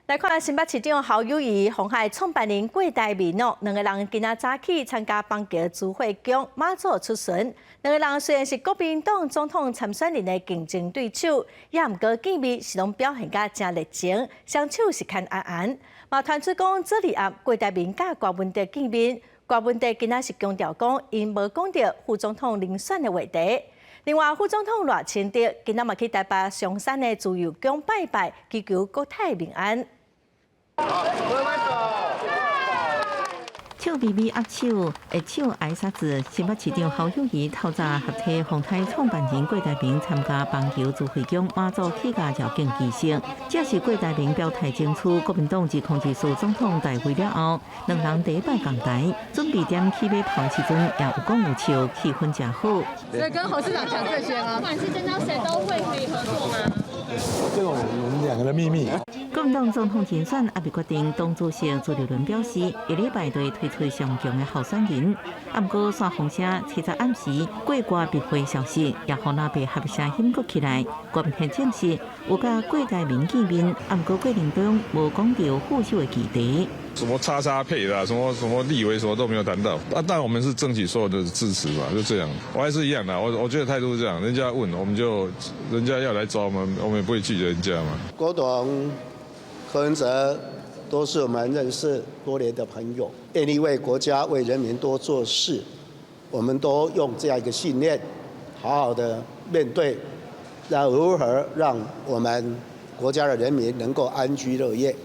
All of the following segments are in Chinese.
来看新北市长侯友宜、鸿海创办人郭台铭两个人今仔早起参加邦桥朱惠宫马祖出巡。两个人虽然是国民党总统参选人的竞争对手，也毋过见面是拢表现甲真热情，双手是牵安安。嘛传出讲这里暗郭台铭甲郭文德见面，郭文德今仔是强调讲因无讲到副总统遴选的话题。另外，副总统赖清德今仔嘛去台北上山的自由宫拜拜，祈求国泰民安。手微微握手，下手挨沙子。新北市长侯友宜透早合体鸿海创办人郭台铭参加邦桥朱惠宫马祖起驾绕境仪式。这是郭台铭表态争取国民党及控制署总统大会了后，两人第一摆讲台，准备点起码头时阵也有讲有笑，气氛真好。所以跟侯市长讲这些吗？不管是见到谁都会可以合作吗？这种我们两个的秘密。国民党总统竞选也未决定，党主席朱立伦表示，下礼拜对推出上强的候选人。啊，不过线风声七早暗时过挂必会消息，也互那边合声兴谷起来。国民党证实有甲郭台铭见面，啊，不过过程中无讲到副手的议题。什么叉叉配的、什么立委什么都没有谈到啊，但我们是争取所有的支持嘛，就这样。我还是一样的，我觉得态度是这样，人家问我们就，人家要来找我们也不会拒绝人家嘛。郭董、柯文哲都是我们认识多年的朋友，愿意为国家、为人民多做事，我们都用这样一个信念，好好的面对，如何让我们国家的人民能够安居乐业。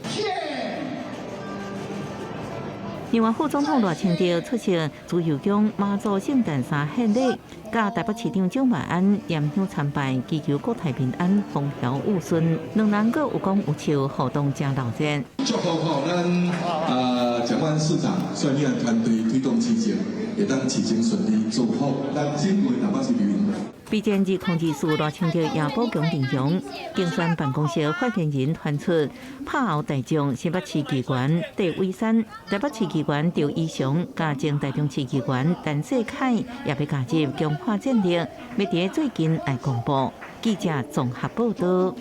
另外，副总统赖清德出席自由宫马祖圣诞三献礼，甲台北市长蒋万安念香参拜，祈求国泰民安、风调雨顺。两人各有讲有笑，互动真热烈。祝福咱蒋万市长率领团队推动市政，会当市政顺利，祝福咱整个台北市民。备战日控制署赖清德也补强阵容，竞选办公室发言人传出，拍后大将新北市议员戴伟山、台北市议员赵以翔、加前台中市议员陈世凯也要加入强化战力，要伫最近来公布。记者综合报道。